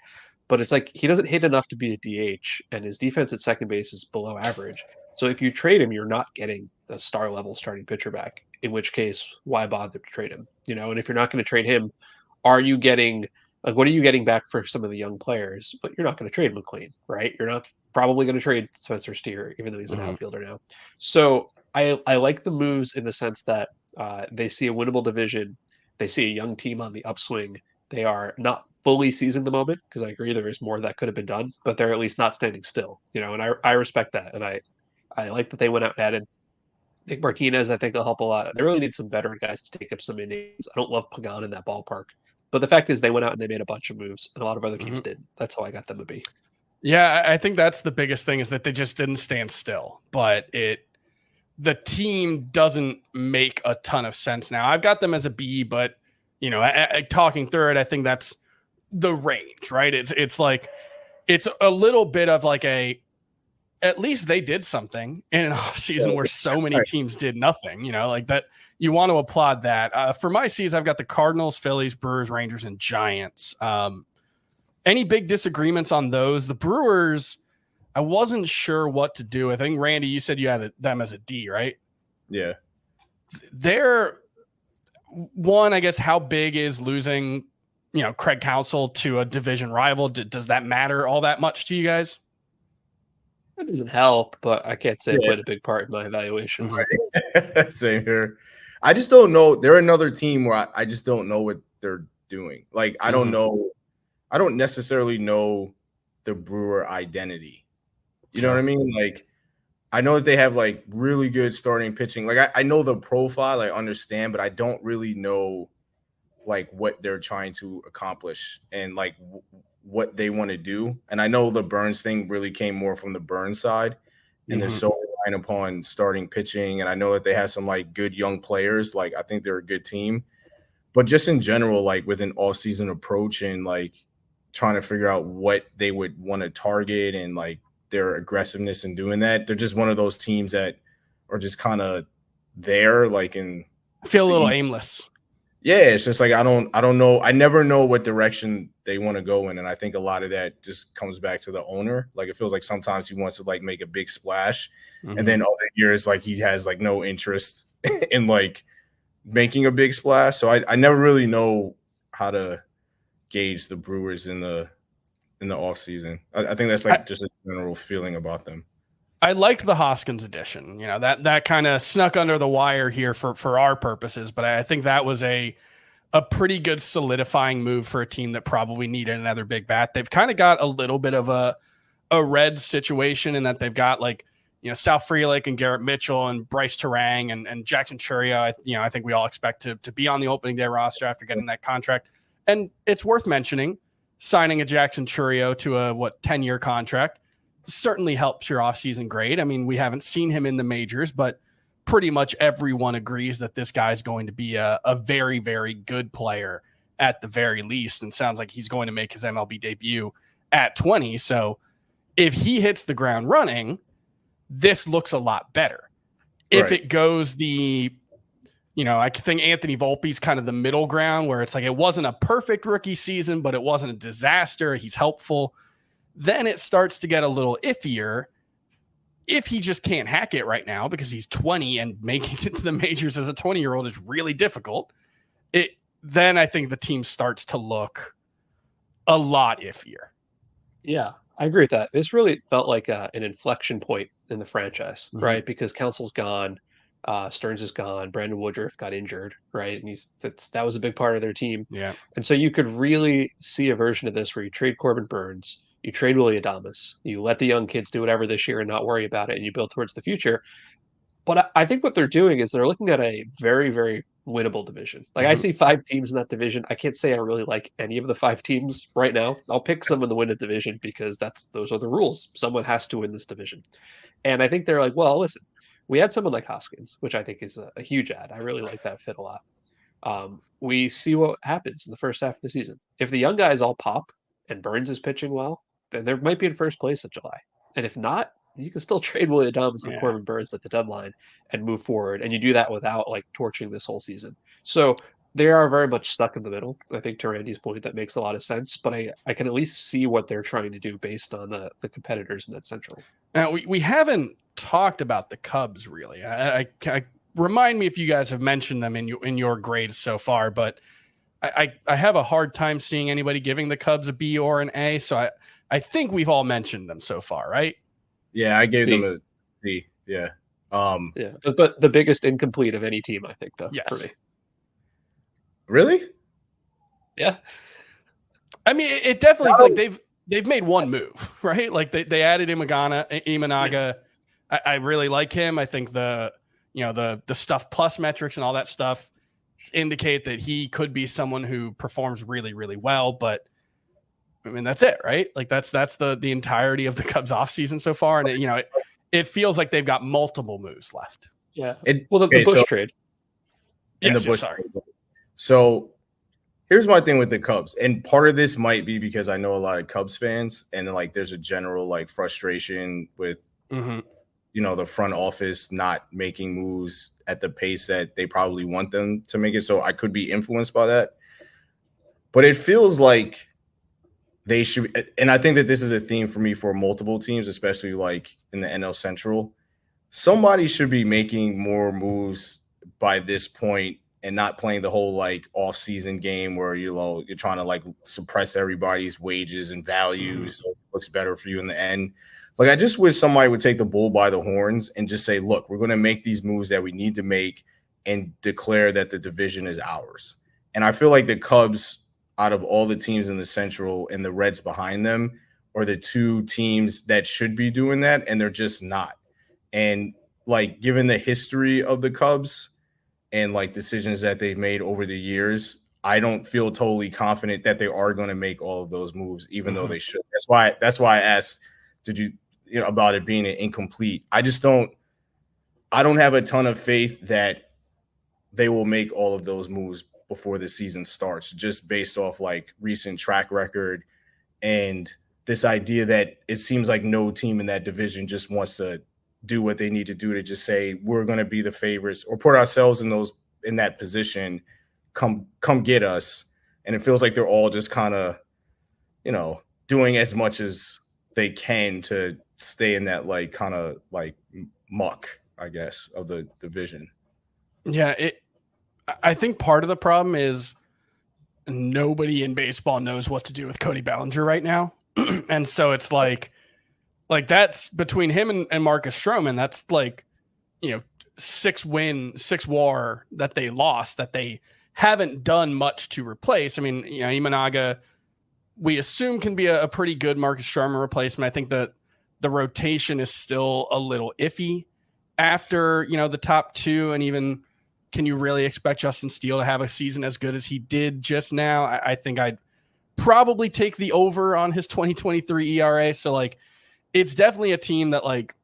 But it's like he doesn't hit enough to be a DH, and his defense at second base is below average. So if you trade him, you're not getting the star level starting pitcher back. In which case, why bother to trade him? And if you're not going to trade him, are you getting what are you getting back for some of the young players? But you're not going to trade McLean, right? You're not probably going to trade Spencer Steer, even though he's an outfielder now. So I like the moves in the sense that they see a winnable division, they see a young team on the upswing. They are not fully seasoned at the moment because I agree there is more that could have been done, but they're at least not standing still. And I respect that, and I like that they went out and added Nick Martinez. I think will help a lot. They really need some veteran guys to take up some innings. I don't love Pagan in that ballpark, but the fact is they went out and they made a bunch of moves, and a lot of other teams did. That's how I got them to be. Yeah, I think that's the biggest thing is that they just didn't stand still, but the team doesn't make a ton of sense now. I've got them as a B, but talking through it, I think that's the range, right? It's like it's a little bit of like at least they did something in an off season where so many teams did nothing, like that. You want to applaud that. For my C's, I've got the Cardinals, Phillies, Brewers, Rangers, and Giants. Any big disagreements on those? The Brewers, I wasn't sure what to do. I think, Randy, you said you had them as a D, right? Yeah. They're one, I guess, how big is losing, Craig Counsell to a division rival? Does that matter all that much to you guys? That doesn't help, but I can't say it played a big part in my evaluations. Right. Same here. I just don't know. They're another team where I just don't know what they're doing. Like, I don't know. I don't necessarily know the Brewer identity. You know what I mean? Like, I know that they have like really good starting pitching. Like, I know the profile, I understand, but I don't really know like what they're trying to accomplish and like what they want to do. And I know the Burns thing really came more from the Burns side, and they're so reliant upon starting pitching. And I know that they have some like good young players. Like, I think they're a good team, but just in general, like with an off-season approach and like trying to figure out what they would want to target and like their aggressiveness in doing that, they're just one of those teams that are just kind of there, like feel a little aimless. Yeah, it's just like I don't know. I never know what direction they want to go in, and I think a lot of that just comes back to the owner. Like, it feels like sometimes he wants to like make a big splash, and then other years like he has like no interest in like making a big splash. So I never really know how to gauge the Brewers in the off season. I think that's like just a general feeling about them. I liked the Hoskins edition, that kind of snuck under the wire here for our purposes, but I think that was a pretty good solidifying move for a team that probably needed another big bat. They've kind of got a little bit of a Reds situation in that they've got like, Sal Frelick and Garrett Mitchell and Bryce Terang and Jackson Chourio. I think we all expect to be on the opening day roster after getting that contract. And it's worth mentioning, signing a Jackson Chourio to a 10-year contract certainly helps your offseason grade. I mean, we haven't seen him in the majors, but pretty much everyone agrees that this guy's going to be a very, very good player at the very least, and sounds like he's going to make his MLB debut at 20. So if he hits the ground running, this looks a lot better. If it goes I think Anthony Volpe's kind of the middle ground where it's like it wasn't a perfect rookie season, but it wasn't a disaster. He's helpful. Then it starts to get a little iffier if he just can't hack it right now because he's 20 and making it to the majors as a 20-year-old is really difficult. Then I think the team starts to look a lot iffier. Yeah, I agree with that. This really felt like an inflection point in the franchise, right? Because Counsell's gone, Stearns is gone, Brandon Woodruff got injured, right? And that was a big part of their team. Yeah. And so you could really see a version of this where you trade Corbin Burns, you trade Willy Adames, you let the young kids do whatever this year and not worry about it, and you build towards the future. But I think what they're doing is they're looking at a very, very winnable division. Like I Mhm. see 5 teams in that division. I can't say I really like any of the 5 teams right now. I'll pick someone to win a division because those are the rules. Someone has to win this division. And I think they're like, well, listen, we had someone like Hoskins, which I think is a huge ad. I really like that fit a lot. We see what happens in the first half of the season. If the young guys all pop and Burns is pitching well, then they might be in first place in July. And if not, you can still trade William Adams and Yeah. Corbin Burns at the deadline and move forward. And you do that without like torching this whole season. So they are very much stuck in the middle. I think to Randy's point, that makes a lot of sense. But I can at least see what they're trying to do based on the competitors in that central. Now we haven't talked about the Cubs really. I remind me if you guys have mentioned them in your grades so far, but I have a hard time seeing anybody giving the Cubs a B or an A. So I think we've all mentioned them so far, right? Yeah, I gave C. them a C. Yeah. Yeah, but the biggest incomplete of any team, I think, though. Yes. For me. Really? Yeah. I mean, it definitely is like they've made one move, right? Like they added Imanaga. Yeah. I really like him. I think the stuff plus metrics and all that stuff indicate that he could be someone who performs really, really well. But I mean, that's it, right? Like that's the entirety of the Cubs offseason so far. And it feels like they've got multiple moves left. Yeah. The Bush trade. Sorry. So here's my thing with the Cubs. And part of this might be because I know a lot of Cubs fans and like there's a general like frustration with the front office not making moves at the pace that they probably want them to make it. So I could be influenced by that. But it feels like they should, and I think that this is a theme for me for multiple teams, especially like in the NL Central. Somebody should be making more moves by this point and not playing the whole like off-season game where you're trying to like suppress everybody's wages and values so it looks better for you in the end. Like I just wish somebody would take the bull by the horns and just say, look, we're going to make these moves that we need to make and declare that the division is ours. And I feel like the Cubs, out of all the teams in the Central and the Reds behind them, are the two teams that should be doing that, and they're just not. And like given the history of the Cubs and like decisions that they've made over the years, I don't feel totally confident that they are going to make all of those moves, even though they should. That's why I asked, did you about it being an incomplete. I don't have a ton of faith that they will make all of those moves before the season starts, just based off like recent track record and this idea that it seems like no team in that division just wants to do what they need to do to just say we're going to be the favorites or put ourselves in that position. Come get us. And it feels like they're all just kind of, doing as much as they can to stay in that like kind of like muck, I guess, of the division. Yeah, I think part of the problem is nobody in baseball knows what to do with Cody Bellinger right now. And so it's like that's between him and Marcus Stroman. That's like, 6 WAR that they lost that they haven't done much to replace. I mean, Imanaga, we assume can be a pretty good Marcus Stroman replacement. I think that the rotation is still a little iffy after, the top two. And even, can you really expect Justin Steele to have a season as good as he did just now? I think I'd probably take the over on his 2023 ERA. So like, it's definitely a team that like,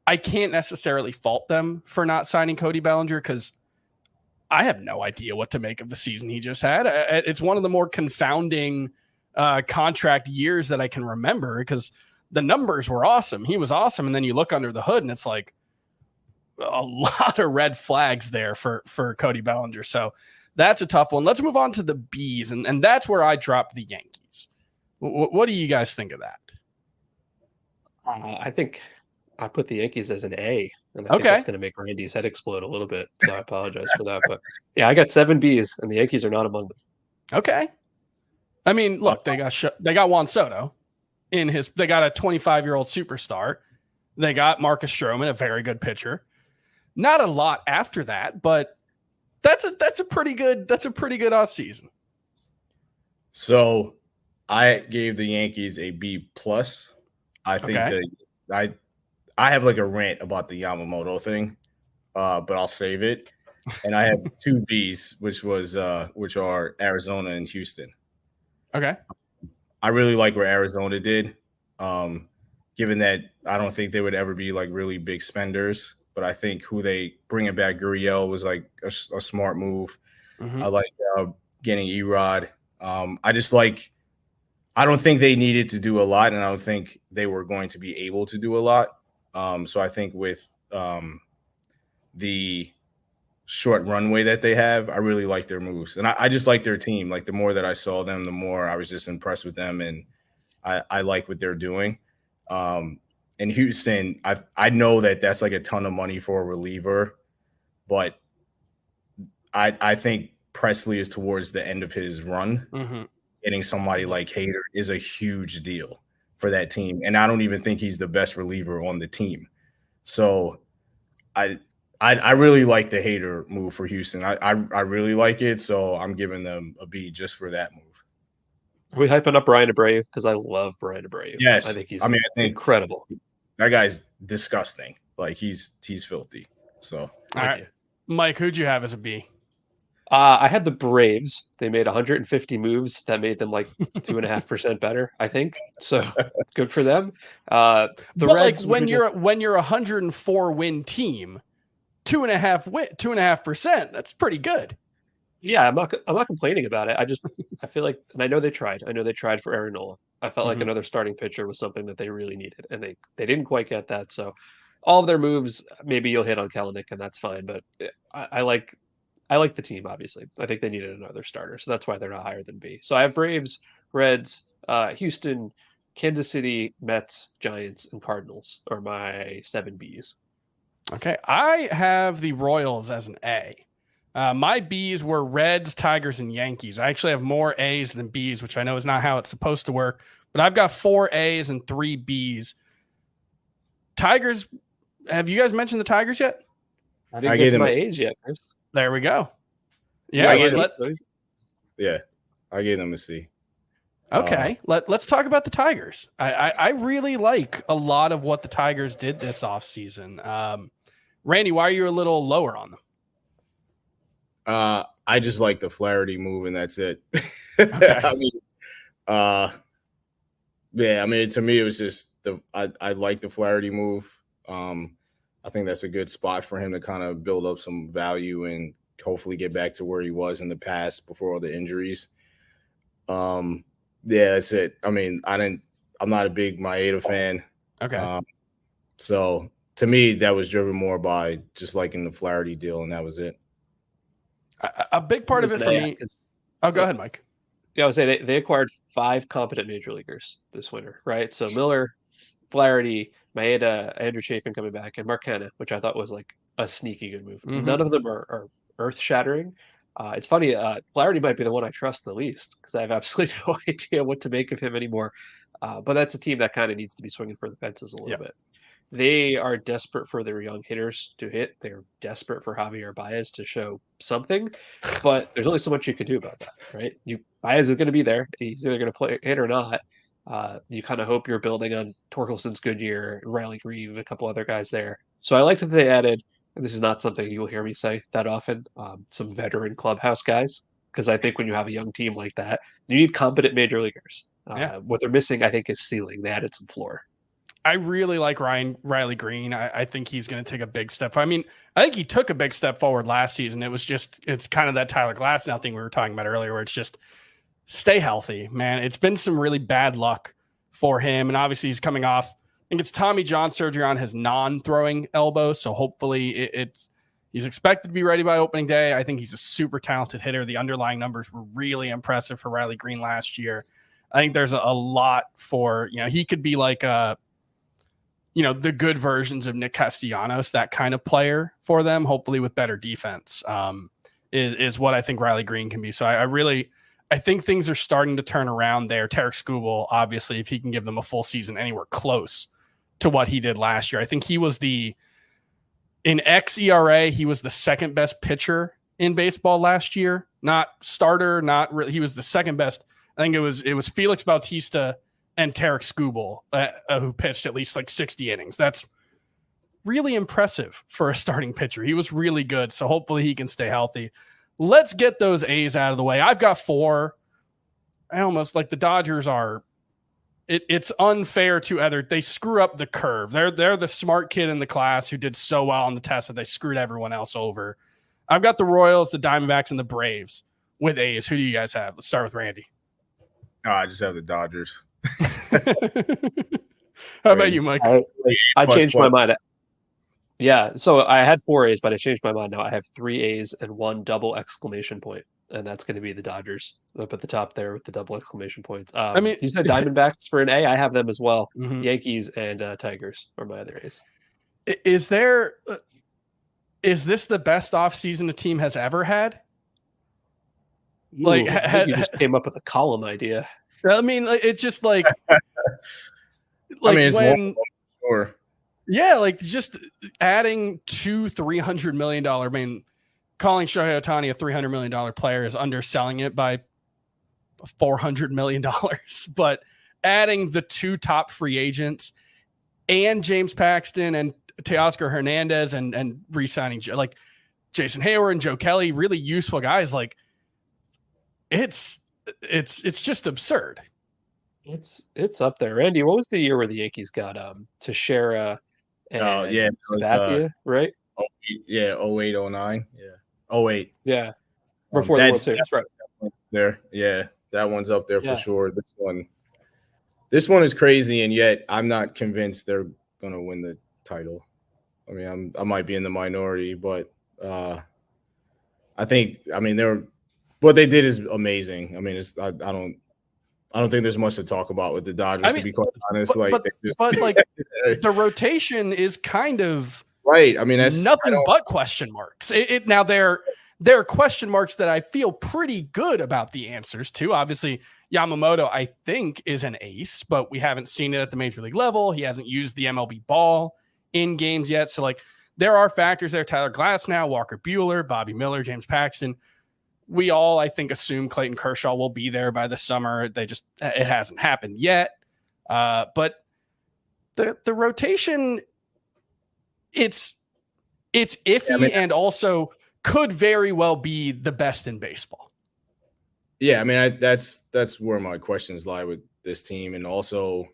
I can't necessarily fault them for not signing Cody Bellinger because I have no idea what to make of the season he just had. It's one of the more confounding contract years that I can remember because the numbers were awesome. He was awesome. And then you look under the hood and it's like a lot of red flags there for Cody Bellinger. So that's a tough one. Let's move on to the Bs. And that's where I dropped the Yankees. What do you guys think of that? I think I put the Yankees as an A, and I think that's going to make Randy's head explode a little bit. So I apologize for that. But yeah, I got 7 Bs, and the Yankees are not among them. Okay. I mean, look, they got Juan Soto they got a 25-year-old superstar. They got Marcus Stroman, a very good pitcher. Not a lot after that, but that's a pretty good offseason. So I gave the Yankees a B+. I think that I have like a rant about the Yamamoto thing. but I'll save it. And I have 2 Bs, which are Arizona and Houston. Okay. I really like what Arizona did, given that I don't think they would ever be like really big spenders. But I think who they bringing back Gurriel was like a smart move. Mm-hmm. I like getting Erod. I don't think they needed to do a lot, and I don't think they were going to be able to do a lot. So I think with the short runway that they have, I really like their moves. And I just like their team. Like the more that I saw them, the more I was just impressed with them, and I like what they're doing. In Houston, I know that that's like a ton of money for a reliever, but I think Presley is towards the end of his run. Mm-hmm. Getting somebody like Hader is a huge deal for that team. And I don't even think he's the best reliever on the team. So I really like the Hader move for Houston. I really like it. So I'm giving them a B just for that move. Are we hyping up Brian Abreu? Because I love Brian Abreu. Yes. I think he's I think incredible. That guy's disgusting. Like he's filthy. So all right. Mike, who'd you have as a B? I had the Braves. They made 150 moves that made them like 2.5% better, I think. So good for them. The Reds, like when you're 104 win team, 2.5%. That's pretty good. Yeah, I'm not complaining about it. I feel like, and I know they tried. I know they tried for Aaron Nola. I felt like another starting pitcher was something that they really needed, and they didn't quite get that. So all of their moves, maybe you'll hit on Kalanick, and that's fine. But I like the team, obviously. I think they needed another starter, so that's why they're not higher than B. So I have Braves, Reds, Houston, Kansas City, Mets, Giants, and Cardinals are my 7 Bs. Okay, I have the Royals as an A. My Bs were Reds, Tigers, and Yankees. I actually have more A's than Bs, which I know is not how it's supposed to work, but I've got 4 A's and 3 Bs. Tigers, have you guys mentioned the Tigers yet? I didn't get to my A's yet, Chris. There we go. Yeah, I gave them a C. Okay, let's talk about the Tigers. I really like a lot of what the Tigers did this offseason. Randy, why are you a little lower on them? I just like the Flaherty move, and that's it. Okay. To me, it was just I like the Flaherty move. I think that's a good spot for him to kind of build up some value and hopefully get back to where he was in the past before all the injuries. That's it. I mean, I'm not a big Maeda fan. Okay. So to me, that was driven more by just liking the Flaherty deal, and that was it. A big part of it for me. Oh, go ahead, Mike. Yeah, I would say they acquired 5 competent major leaguers this winter, right? So Miller, Flaherty, Maeda, Andrew Chafin coming back, and Mark Canha, which I thought was like a sneaky good move. Mm-hmm. None of them are earth-shattering. It's funny, Flaherty might be the one I trust the least because I have absolutely no idea what to make of him anymore. But that's a team that kind of needs to be swinging for the fences a little bit. They are desperate for their young hitters to hit. They're desperate for Javier Baez to show something, but there's only so much you can do about that, right? Baez is going to be there. He's either going to hit or not. You kind of hope you're building on Torkelson's good year, Riley Green, and a couple other guys there. So I like that they added, and this is not something you'll hear me say that often, some veteran clubhouse guys, because I think when you have a young team like that, you need competent major leaguers. What they're missing, I think, is ceiling. They added some floor. I really like Riley Green. I think he's going to take a big step. I mean, I think he took a big step forward last season. It's kind of that Tyler Glasnow thing we were talking about earlier, where it's just stay healthy, man. It's been some really bad luck for him. And obviously he's coming off, I think it's Tommy John surgery on his non-throwing elbow. So hopefully he's expected to be ready by opening day. I think he's a super talented hitter. The underlying numbers were really impressive for Riley Green last year. I think there's a lot for, he could be like the good versions of Nick Castellanos, that kind of player for them, hopefully with better defense, is what I think Riley Green can be. So I think things are starting to turn around there. Tarek Skubal, obviously, if he can give them a full season anywhere close to what he did last year. I think he was in xERA, he was the second best pitcher in baseball last year. Not starter, not really. He was the second best. I think it was Felix Bautista and Tarek Skubal, who pitched at least like 60 innings. That's really impressive for a starting pitcher. He was really good. So hopefully he can stay healthy. Let's get those A's out of the way. I've got 4. I almost like the Dodgers are. It's unfair to other. They screw up the curve. They're the smart kid in the class who did so well on the test that they screwed everyone else over. I've got the Royals, the Diamondbacks, and the Braves with A's. Who do you guys have? Let's start with Randy. I just have the Dodgers. How about you, Mike? I changed my mind. Yeah, so I had 4 A's, but I changed my mind. Now I have 3 A's and 1 double exclamation point, and that's going to be the Dodgers up at the top there with the double exclamation points. I mean, you said Diamondbacks for an A. I have them as well. Mm-hmm. Yankees and Tigers are my other A's. Is this the best offseason a team has ever had? Ooh, like you just came up with a column idea. I mean, it's just like, I mean, it's when, sure. Yeah, like just adding 2 $300 million. I mean, calling Shohei Ohtani a $300 million player is underselling it by $400 million. But adding the 2 top free agents and James Paxton and Teoscar Hernandez and re-signing like Jason Hayward and Joe Kelly, really useful guys. Like it's just absurd. It's up there. Randy, what was the year where the Yankees got Teixeira and Sabathia, right? 08, 09. Yeah. 08. Yeah. Before the World Series, right. There. Yeah. That one's up there for sure. This one is crazy, and yet I'm not convinced they're gonna win the title. I mean, I might be in the minority, but I think what they did is amazing. I mean, I don't think there's much to talk about with the Dodgers, to be quite honest. But the rotation is kind of right. I mean, that's nothing but question marks. Now there are question marks that I feel pretty good about the answers to. Obviously, Yamamoto, I think, is an ace, but we haven't seen it at the major league level. He hasn't used the MLB ball in games yet. So, like, there are factors there. Tyler Glasnow, Walker Buehler, Bobby Miller, James Paxton. We all, I think, assume Clayton Kershaw will be there by the summer. It hasn't happened yet. But the rotation, it's iffy and also could very well be the best in baseball. Yeah, I mean, that's where my questions lie with this team, and also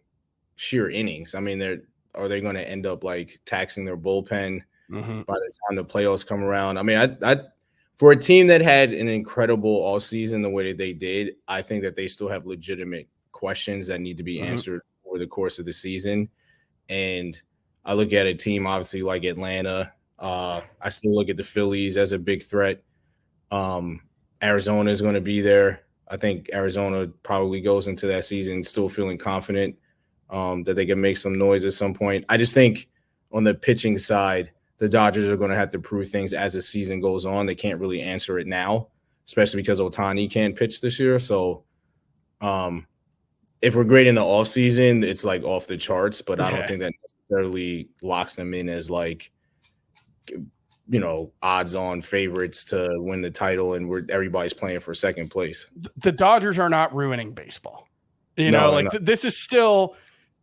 sheer innings. I mean, are they going to end up like taxing their bullpen by the time the playoffs come around? I mean, I for a team that had an incredible offseason the way that they did, I think that they still have legitimate questions that need to be answered over the course of the season. And I look at a team obviously like Atlanta. I still look at the Phillies as a big threat. Arizona is going to be there. I think Arizona probably goes into that season still feeling confident that they can make some noise at some point. I just think on the pitching side, the Dodgers are going to have to prove things as the season goes on. They can't really answer it now, especially because Ohtani can't pitch this year. So if we're great in the offseason, it's like off the charts, but I don't think that necessarily locks them in as like, odds on favorites to win the title, and everybody's playing for second place. The Dodgers are not ruining baseball. This is still,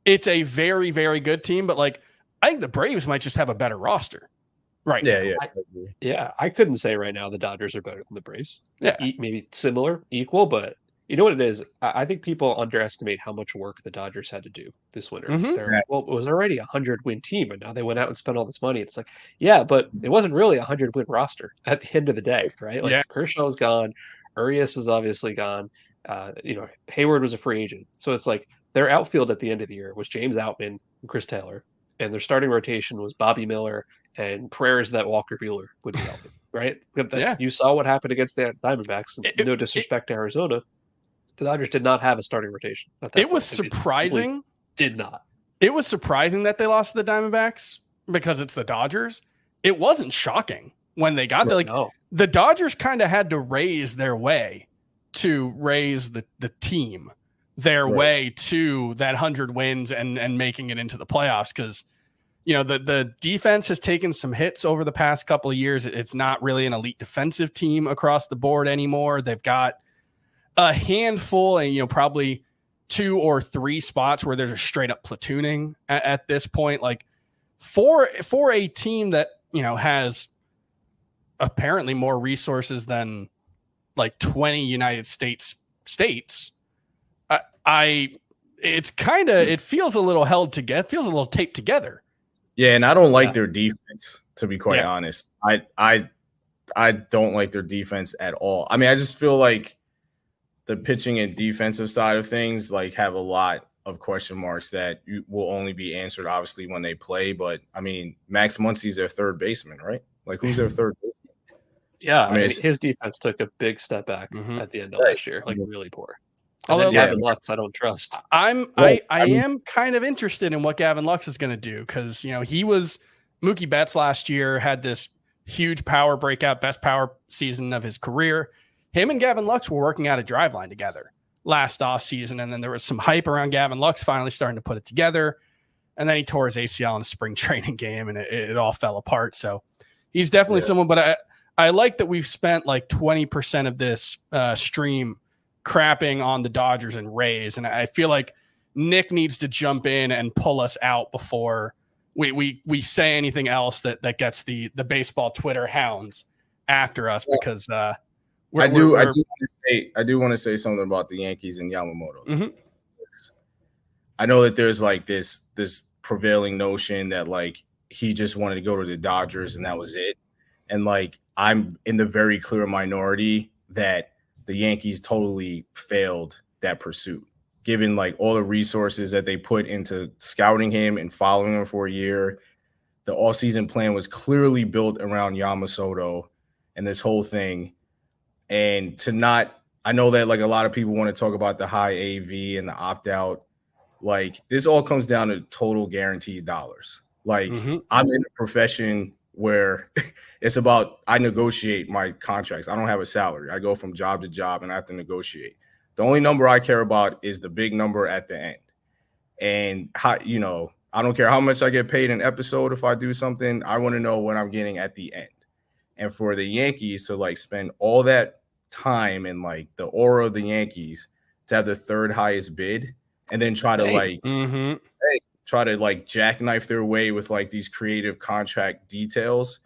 it's a very, very good team, but like, I think the Braves might just have a better roster right now. Yeah. I couldn't say right now the Dodgers are better than the Braves. Yeah. Maybe similar, equal, but you know what it is? I think people underestimate how much work the Dodgers had to do this winter. It was already a 100-win team, and now they went out and spent all this money. It's like, yeah, but it wasn't really a 100-win roster at the end of the day, right? Like Kershaw's gone. Urias was obviously gone. Hayward was a free agent. So it's like their outfield at the end of the year was James Outman and Chris Taylor. And their starting rotation was Bobby Miller and prayers that Walker Buehler would be healthy, right? You saw what happened against the Diamondbacks. And no disrespect to Arizona, the Dodgers did not have a starting rotation. It was surprising. Did not. It was surprising that they lost to the Diamondbacks because it's the Dodgers. It wasn't shocking when they got there. Like, the Dodgers kind of had to raise their way to raise the team their way to that 100 wins and making it into the playoffs. Cause the defense has taken some hits over the past couple of years. It's not really an elite defensive team across the board anymore. They've got a handful and, probably 2 or 3 spots where there's a straight up platooning at this point. Like for a team that, you know, has apparently more resources than like 20 United States, it feels a little held together. It feels a little taped together. Yeah, and I don't like their defense, to be quite honest. I don't like their defense at all. I mean, I just feel like the pitching and defensive side of things like have a lot of question marks that will only be answered obviously when they play. But I mean, Max Muncy's their third baseman, right? Like, who's their third baseman? Yeah, I mean his defense took a big step back at the end of last year, like really poor. Although Gavin Lux, I don't trust. I am kind of interested in what Gavin Lux is going to do, because, you know, he was Mookie Betts last year, had this huge power breakout, best power season of his career. Him and Gavin Lux were working out a driveline together last offseason, and then there was some hype around Gavin Lux finally starting to put it together, and then he tore his ACL in a spring training game, and it all fell apart. So he's definitely someone, but I like that we've spent like 20% of this stream crapping on the Dodgers and Rays, and I feel like Nick needs to jump in and pull us out before we say anything else that gets the baseball Twitter hounds after us, because I do want to say something about the Yankees and Yamamoto. Mm-hmm. I know that there's like this prevailing notion that like he just wanted to go to the Dodgers and that was it, and like I'm in the very clear minority that the Yankees totally failed that pursuit, given like all the resources that they put into scouting him and following him for a year. The offseason plan was clearly built around Yamamoto and this whole thing. And I know that like a lot of people want to talk about the high AV and the opt-out. Like, this all comes down to total guaranteed dollars. Like, I'm in a profession where it's about, I negotiate my contracts. I don't have a salary. I go from job to job and I have to negotiate. The only number I care about is the big number at the end. And how, you know, I don't care how much I get paid an episode if I do something. I want to know what I'm getting at the end. And for the Yankees to like spend all that time and like the aura of the Yankees to have the third highest bid and then try to try to like jackknife their way with like these creative contract details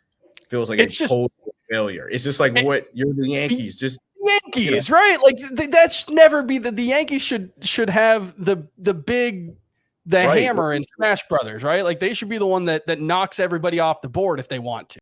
feels like it's just total failure. It's just like, what, you're the Yankees, just Yankees, right? Like that should never be the Yankees should have the hammer in Smash Brothers, right? Like they should be the one that knocks everybody off the board if they want to.